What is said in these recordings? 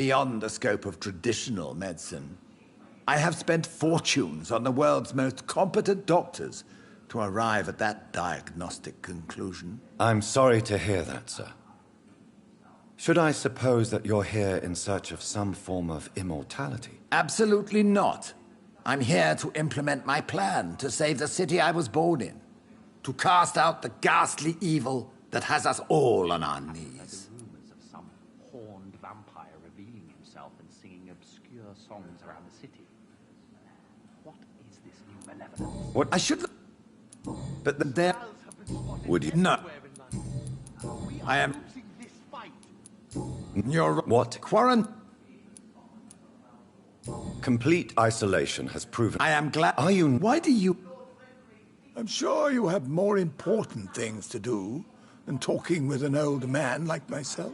beyond the scope of traditional medicine. I have spent fortunes on the world's most competent doctors to arrive at that diagnostic conclusion. I'm sorry to hear that, sir. Should I suppose that you're here in search of some form of immortality? Absolutely not. I'm here to implement my plan to save the city I was born in. To cast out the ghastly evil that has us all on our knees. Rumors of some horned vampire revealing himself and singing obscure songs around the city. What is this new malevolence? What? I should... But there... Would you? No. I am... You're... What? Quarantine... Complete isolation has proven... I am glad... Are you... Why do you... I'm sure you have more important things to do than talking with an old man like myself.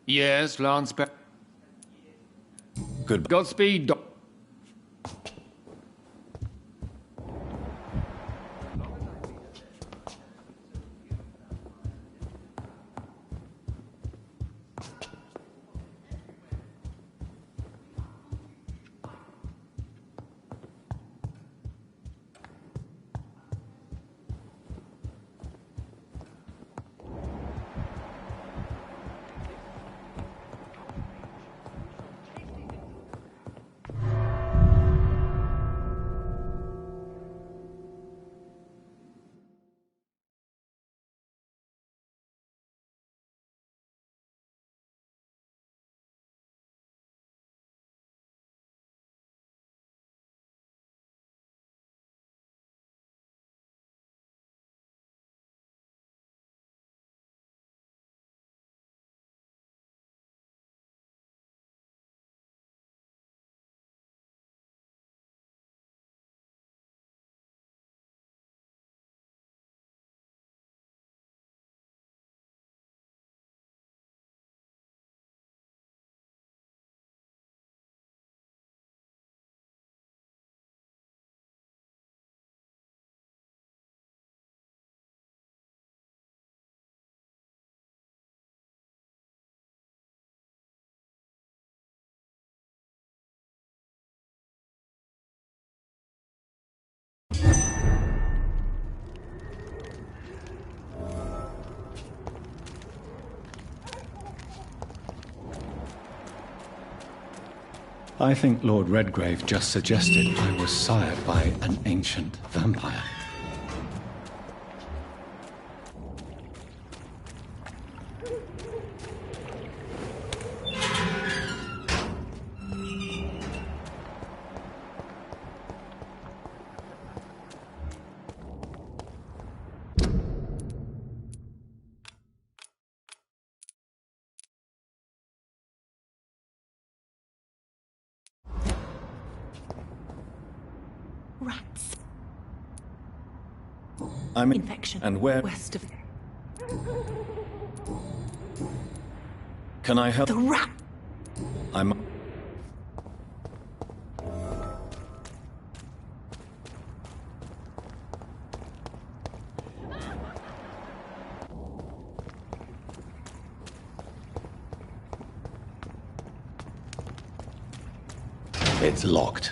Yes, Lance. Good. Godspeed, Doc. I think Lord Redgrave just suggested I was sired by an ancient vampire. Rats. I'm Infection. And where? West of... Can I help? The rat. I'm... It's locked.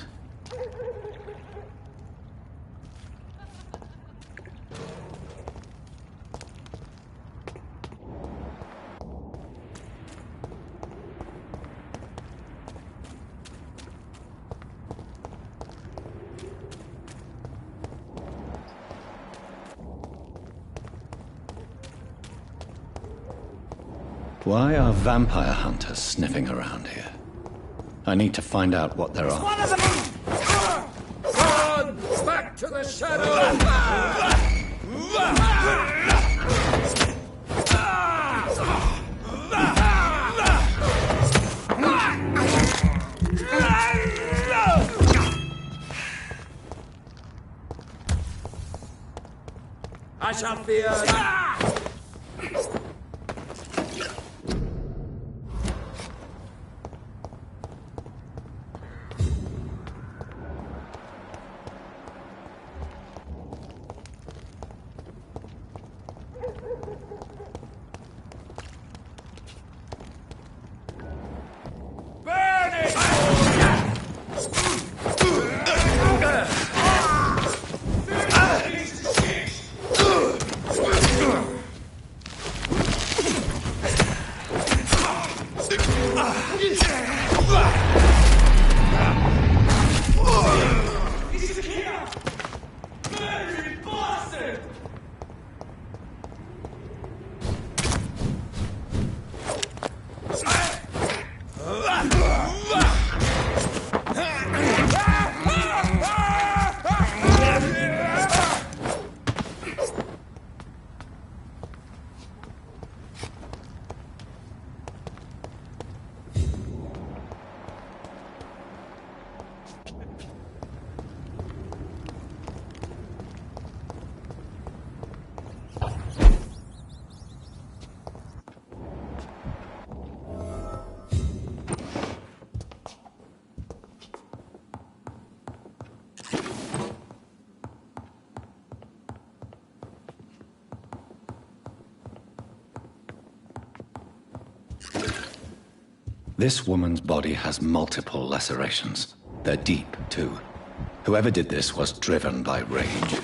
Why are vampire hunters sniffing around here? I need to find out what they're after. One of them! Run! Back to the shadow! shall fear. This woman's body has multiple lacerations. They're deep, too. Whoever did this was driven by rage.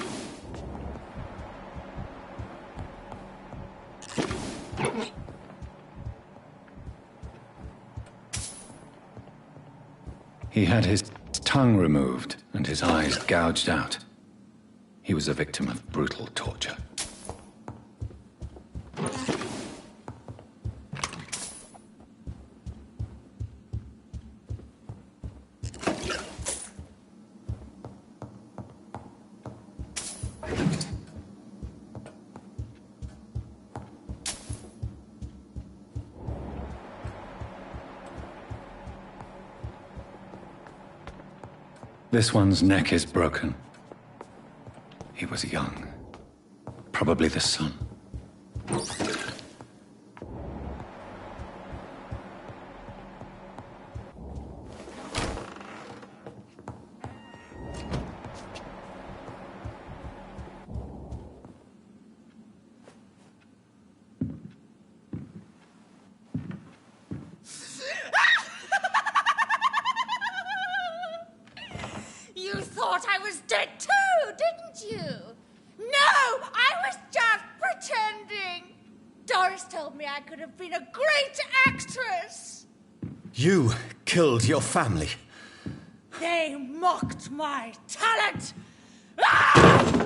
He had his tongue removed and his eyes gouged out. He was a victim of brutal torture. This one's neck is broken. He was young. Probably the son. You thought I was dead too, didn't you? No, I was just pretending. Doris told me I could have been a great actress. You killed your family. They mocked my talent. Ah!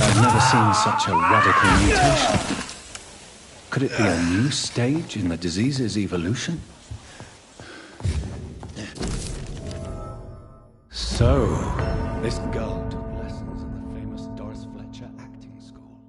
I've never seen such a radical mutation. Could it be a new stage in the disease's evolution? So, this girl took lessons at the famous Doris Fletcher acting school.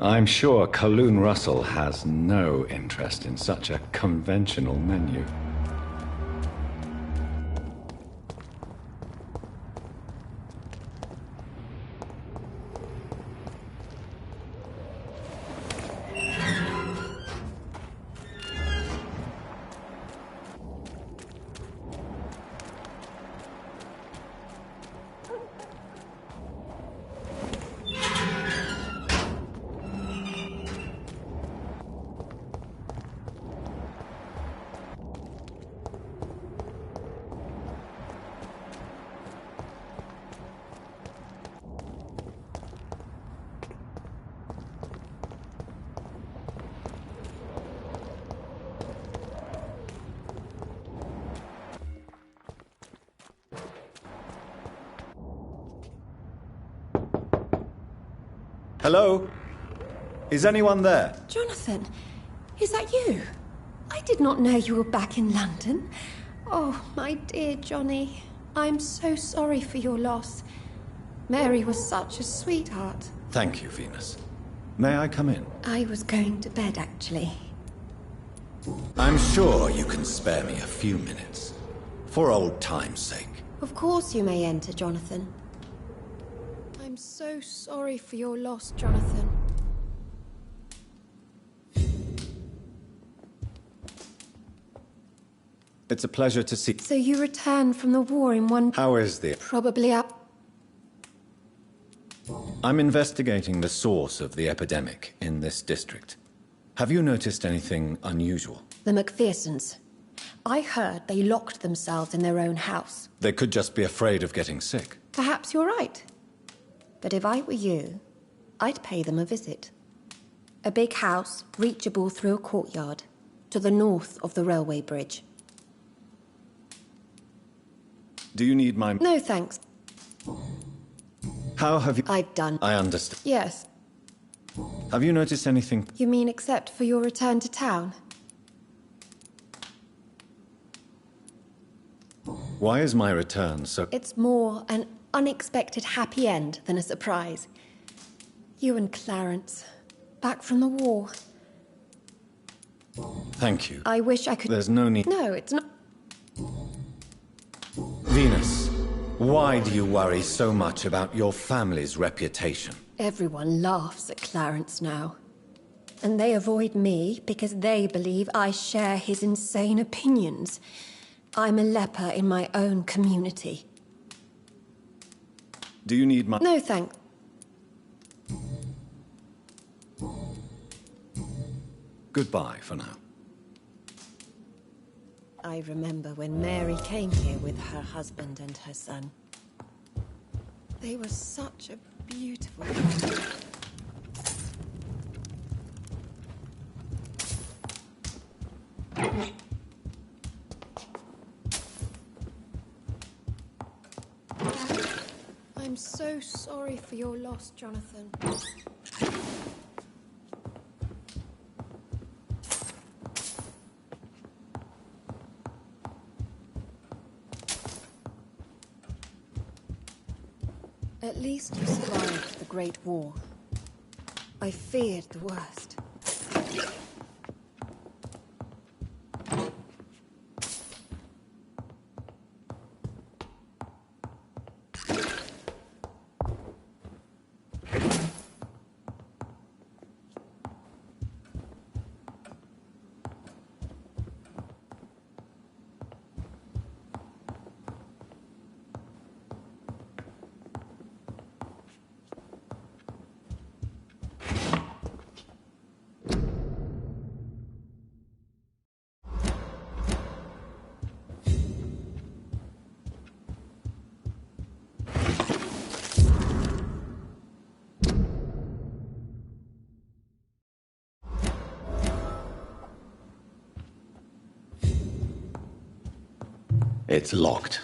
I'm sure Kaloon Russell has no interest in such a conventional menu. Hello? Is anyone there? Jonathan, is that you? I did not know you were back in London. Oh, my dear Johnny, I'm so sorry for your loss. Mary was such a sweetheart. Thank you, Venus. May I come in? I was going to bed, actually. I'm sure you can spare me a few minutes. For old time's sake. Of course you may enter, Jonathan. I'm so sorry for your loss, Jonathan. It's a pleasure to see... So you returned from the war in one... How is the... Probably up... I'm investigating the source of the epidemic in this district. Have you noticed anything unusual? The McPhersons. I heard they locked themselves in their own house. They could just be afraid of getting sick. Perhaps you're right. But if I were you, I'd pay them a visit. A big house, reachable through a courtyard, to the north of the railway bridge. Do you need my... No, thanks. How have you... I've done... I understand. Yes. Have you noticed anything... You mean except for your return to town? Why is my return so... It's more an unexpected happy end than a surprise. You and Clarence, back from the war. Thank you. I wish I could... There's no need... No, it's not... Venus, why do you worry so much about your family's reputation? Everyone laughs at Clarence now. And they avoid me because they believe I share his insane opinions. I'm a leper in my own community. Do you need my... No, thanks. Goodbye for now. I remember when Mary came here with her husband and her son. They were such a beautiful couple. I'm so sorry for your loss, Jonathan. At least you survived the Great War. I feared the worst. It's locked.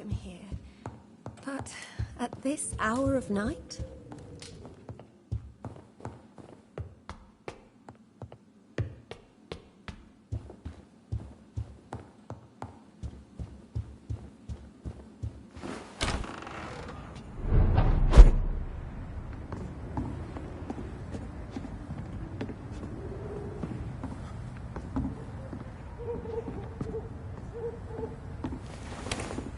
welcome here. But at this hour of night?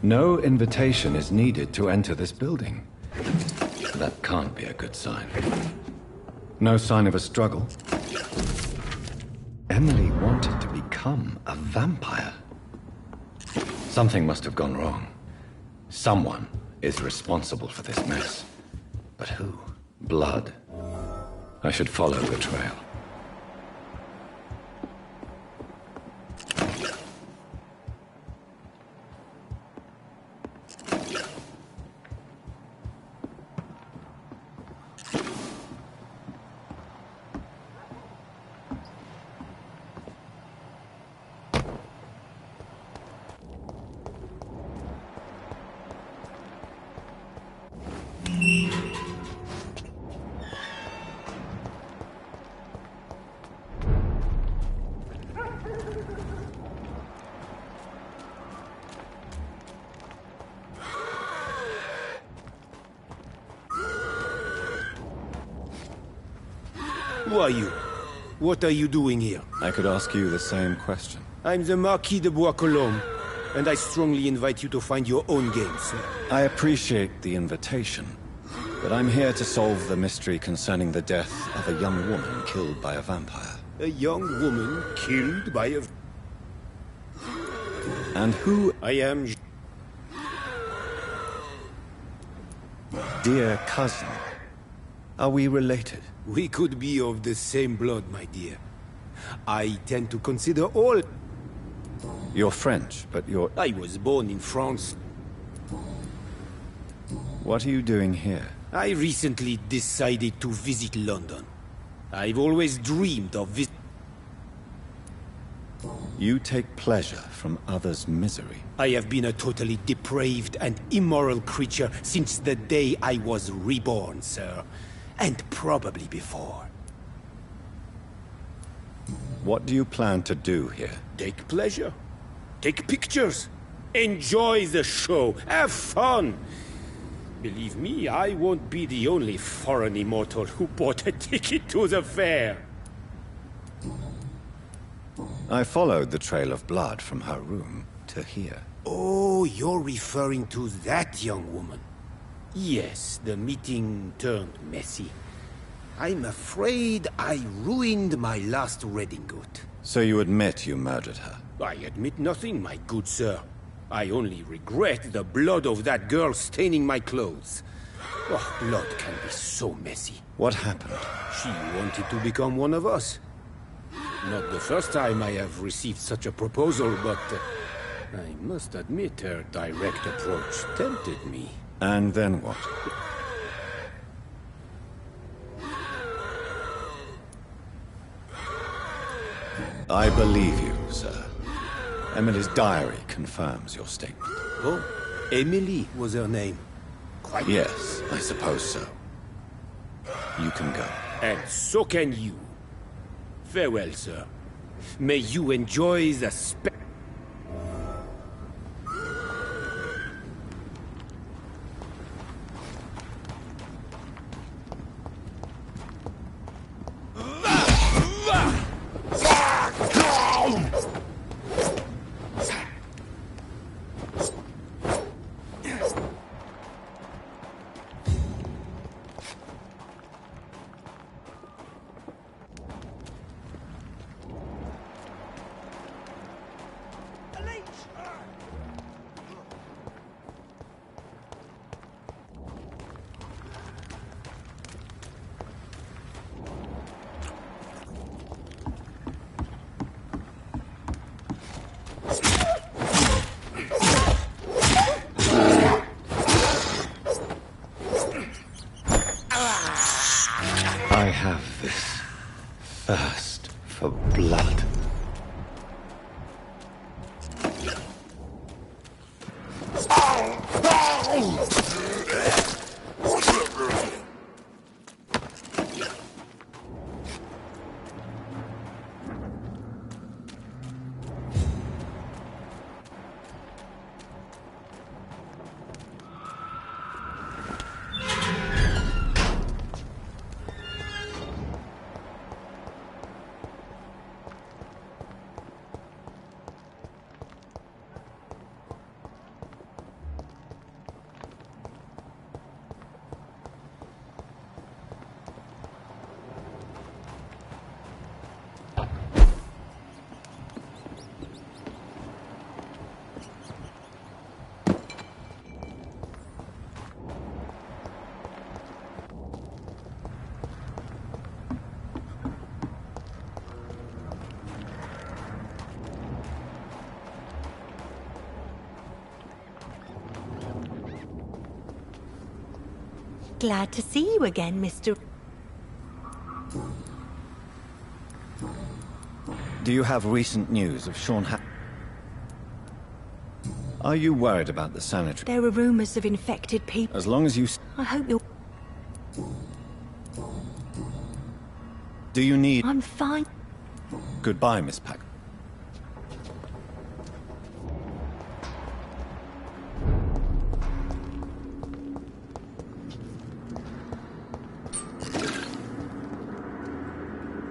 No invitation is needed to enter this building. That can't be a good sign. No sign of a struggle. Emily wanted to become a vampire. Something must have gone wrong. Someone is responsible for this mess. But who? Blood. I should follow the trail. Who are you? What are you doing here? I could ask you the same question. I'm the Marquis de Bois-Colombes, and I strongly invite you to find your own game, sir. I appreciate the invitation, but I'm here to solve the mystery concerning the death of a young woman killed by a vampire. A young woman killed by a... And who... I am... Dear cousin, are we related? We could be of the same blood, my dear. I tend to consider all... You're French, but you're... I was born in France. What are you doing here? I recently decided to visit London. I've always dreamed of visit... You take pleasure from others' misery. I have been a totally depraved and immoral creature since the day I was reborn, sir. And probably before. What do you plan to do here? Take pleasure. Take pictures. Enjoy the show. Have fun. Believe me, I won't be the only foreign immortal who bought a ticket to the fair. I followed the trail of blood from her room to here. Oh, you're referring to that young woman. Yes, the meeting turned messy. I'm afraid I ruined my last redingote. So you admit you murdered her? I admit nothing, my good sir. I only regret the blood of that girl staining my clothes. Oh, blood can be so messy. What happened? She wanted to become one of us. Not the first time I have received such a proposal, but I must admit her direct approach tempted me. And then what? I believe you, sir. Emily's diary confirms your statement. Oh, Emily was her name. Quite. Yes, I suppose so. You can go. And so can you. Farewell, sir. May you enjoy the I have this thirst for blood. Glad to see you again, Mr. Do you have recent news of Sean Are you worried about the sanitary? There are rumors of infected people. As long as you... I hope you're... Do you need... I'm fine. Goodbye, Miss Pack.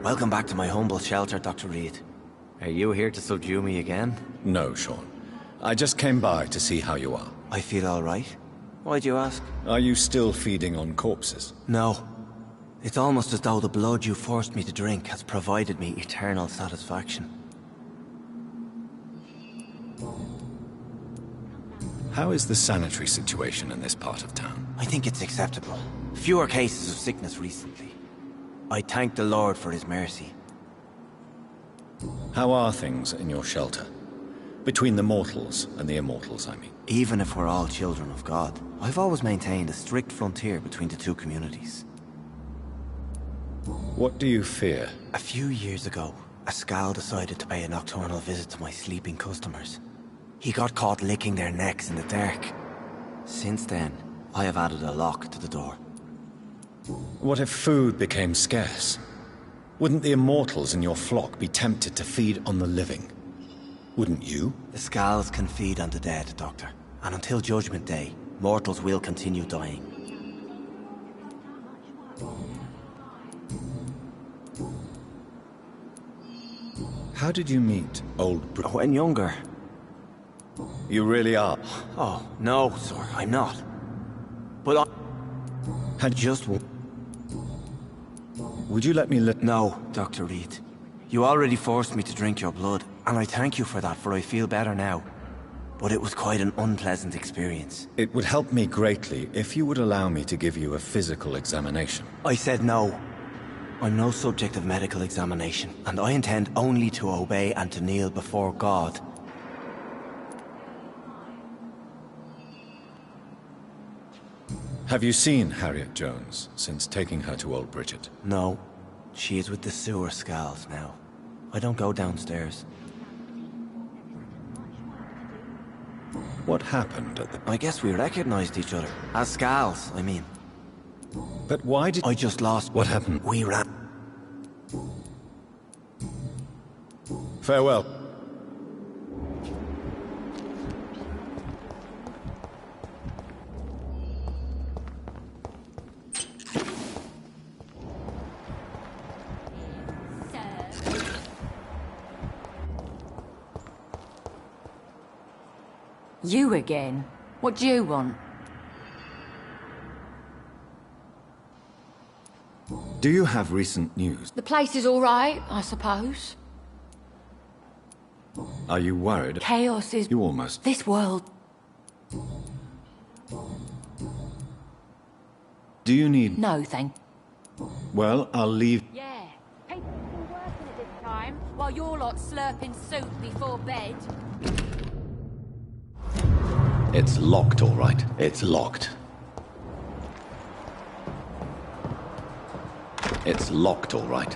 Welcome back to my humble shelter, Dr. Reed. Are you here to subdue me again? No, Sean. I just came by to see how you are. I feel all right. Why'd you ask? Are you still feeding on corpses? No. It's almost as though the blood you forced me to drink has provided me eternal satisfaction. How is the sanitary situation in this part of town? I think it's acceptable. Fewer cases of sickness recently. I thank the Lord for his mercy. How are things in your shelter? Between the mortals and the immortals, I mean. Even if we're all children of God, I've always maintained a strict frontier between the two communities. What do you fear? A few years ago, a SKAL decided to pay a nocturnal visit to my sleeping customers. He got caught licking their necks in the dark. Since then, I have added a lock to the door. What if food became scarce? Wouldn't the immortals in your flock be tempted to feed on the living? Wouldn't you? The SKALS can feed on the dead, Doctor. And until Judgment Day, mortals will continue dying. How did you meet old When younger. You really are? Oh, no, sir, I'm not. But I... Had just... Would you let me No, Dr. Reed. You already forced me to drink your blood, and I thank you for that, for I feel better now. But it was quite an unpleasant experience. It would help me greatly if you would allow me to give you a physical examination. I said no. I'm no subject of medical examination, and I intend only to obey and to kneel before God. Have you seen Harriet Jones since taking her to Old Bridget? No. She is with the sewer SKALS now. I don't go downstairs. What happened at the... I guess we recognized each other. As SKALS, I mean. But why did... I just lost... What happened? We ran... Farewell. You again? What do you want? Do you have recent news? The place is all right, I suppose. Are you worried? Chaos is... You almost... This world... Do you need... No, thank... Well, I'll leave... Yeah. People have been working at this time, while you're lot slurping soup before bed. It's locked, all right. It's locked. It's locked, all right.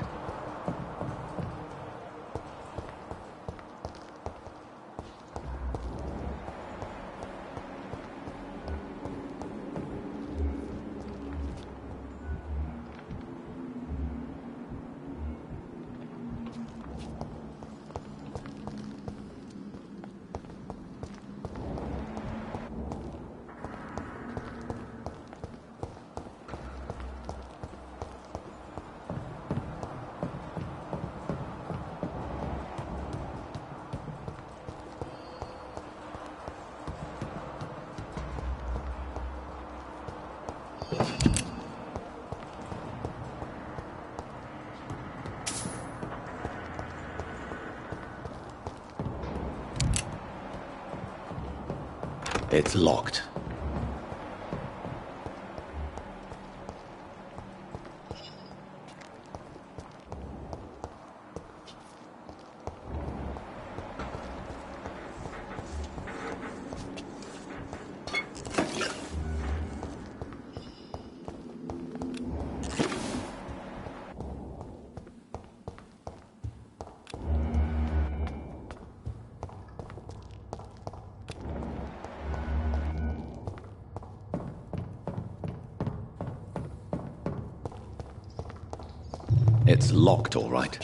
It's locked. It's locked, all right.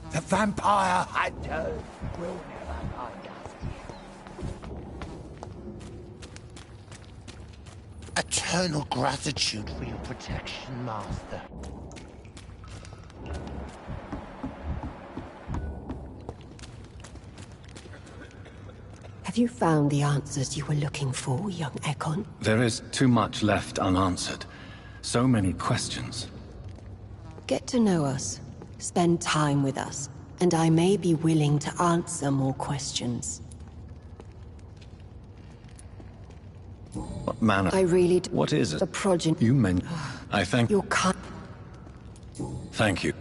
The vampire hunters will never find us here. Eternal gratitude for your protection, Master. Have you found the answers you were looking for, young Ekon? There is too much left unanswered. So many questions. Get to know us. Spend time with us, and I may be willing to answer more questions. What manner? I really What is it? The progeny. You meant... I thank... Your kind... Thank you.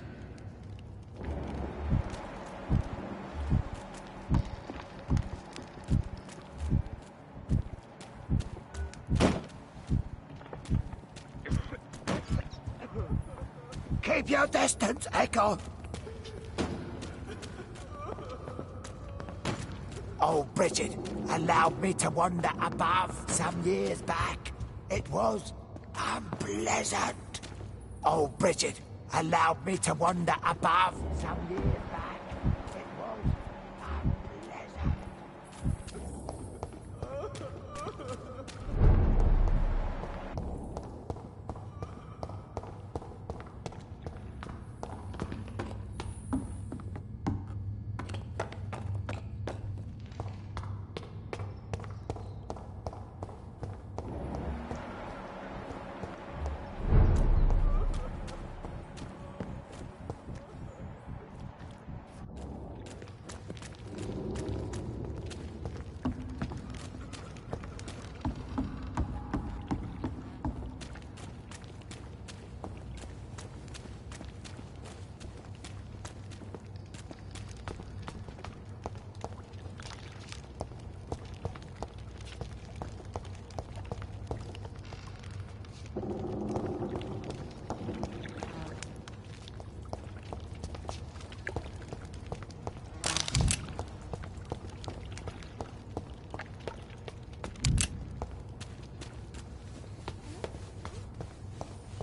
Keep your distance, Echo. Oh, Bridget allowed me to wander above some years back. It was unpleasant. Oh, Bridget allowed me to wander above some years back. It was unpleasant.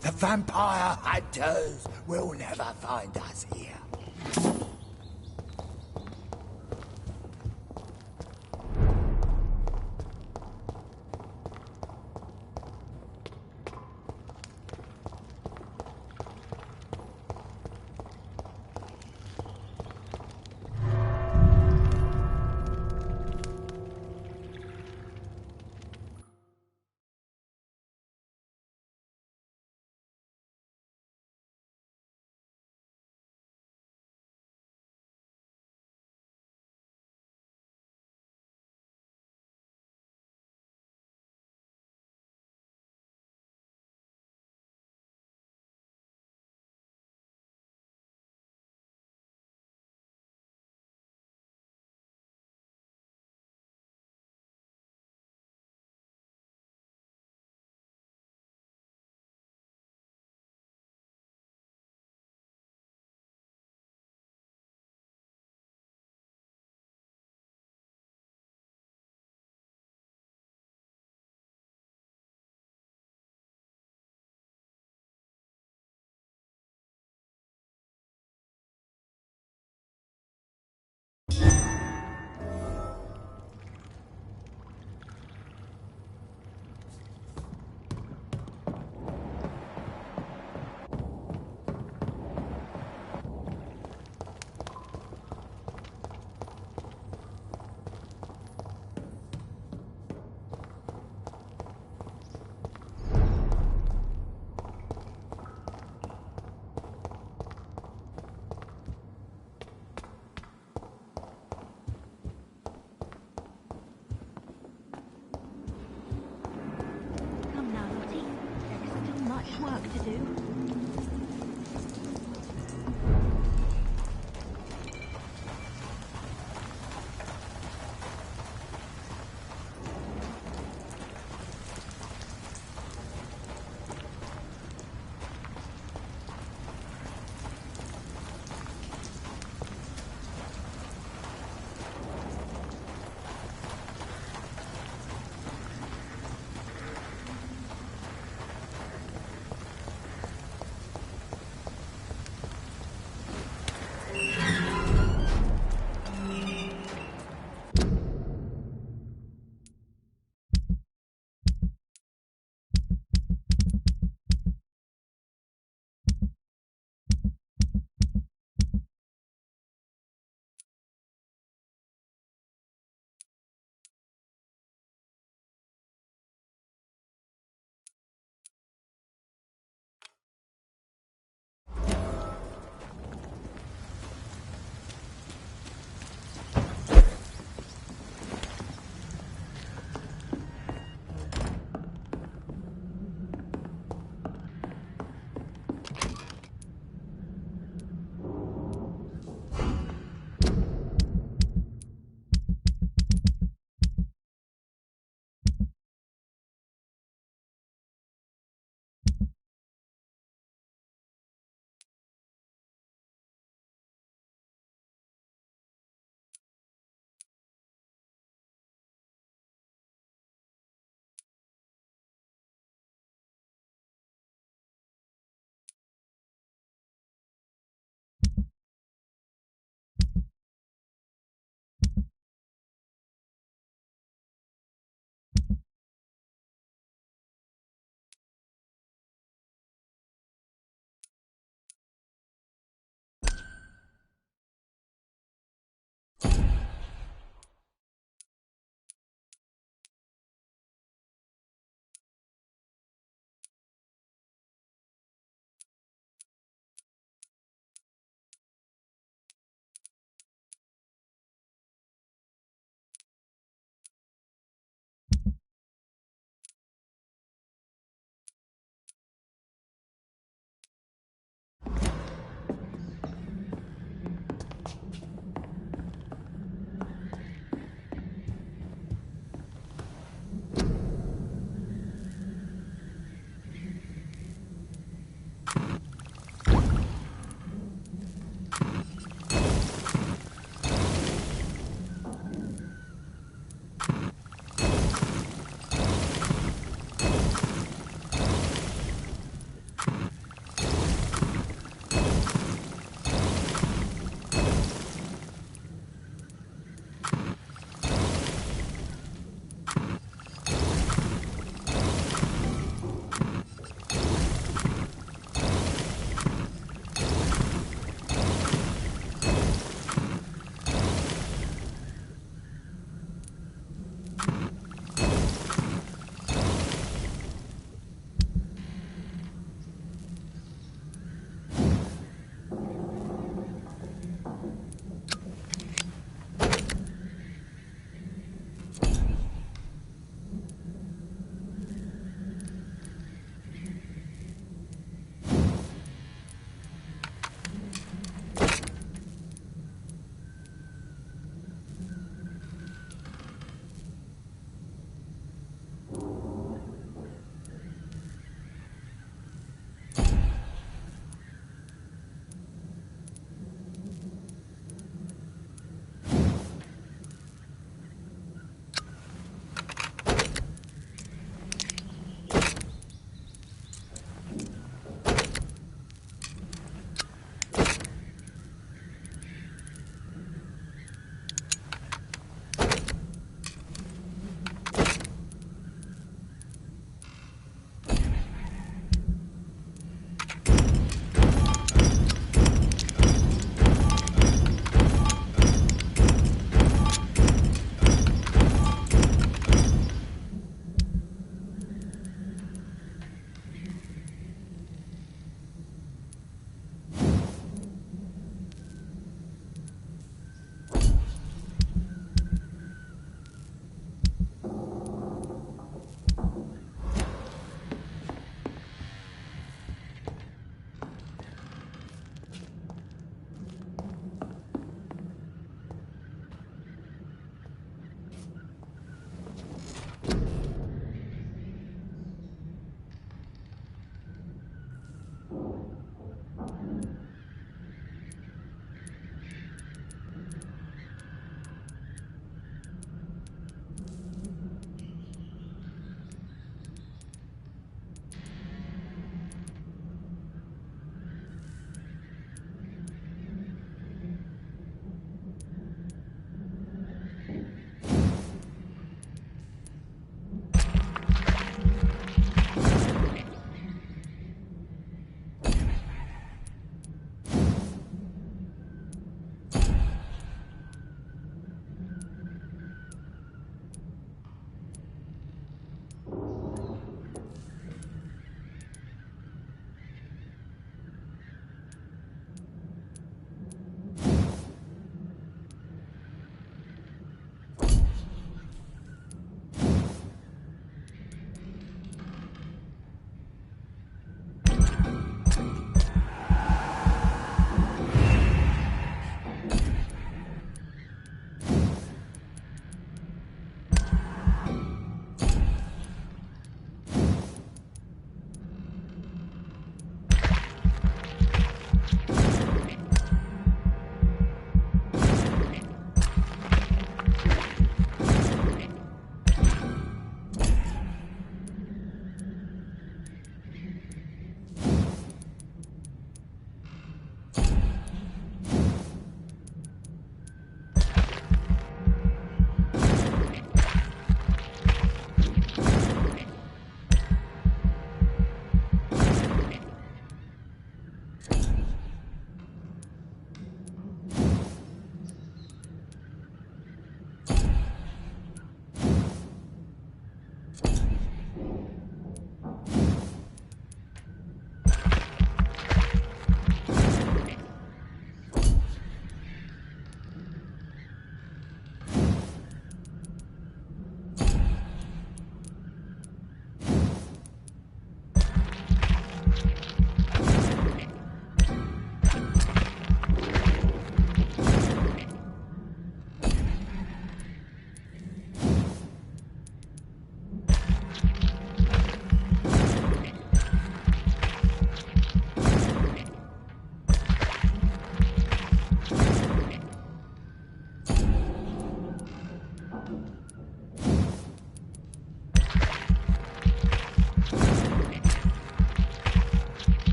The vampire hunters will never find us here.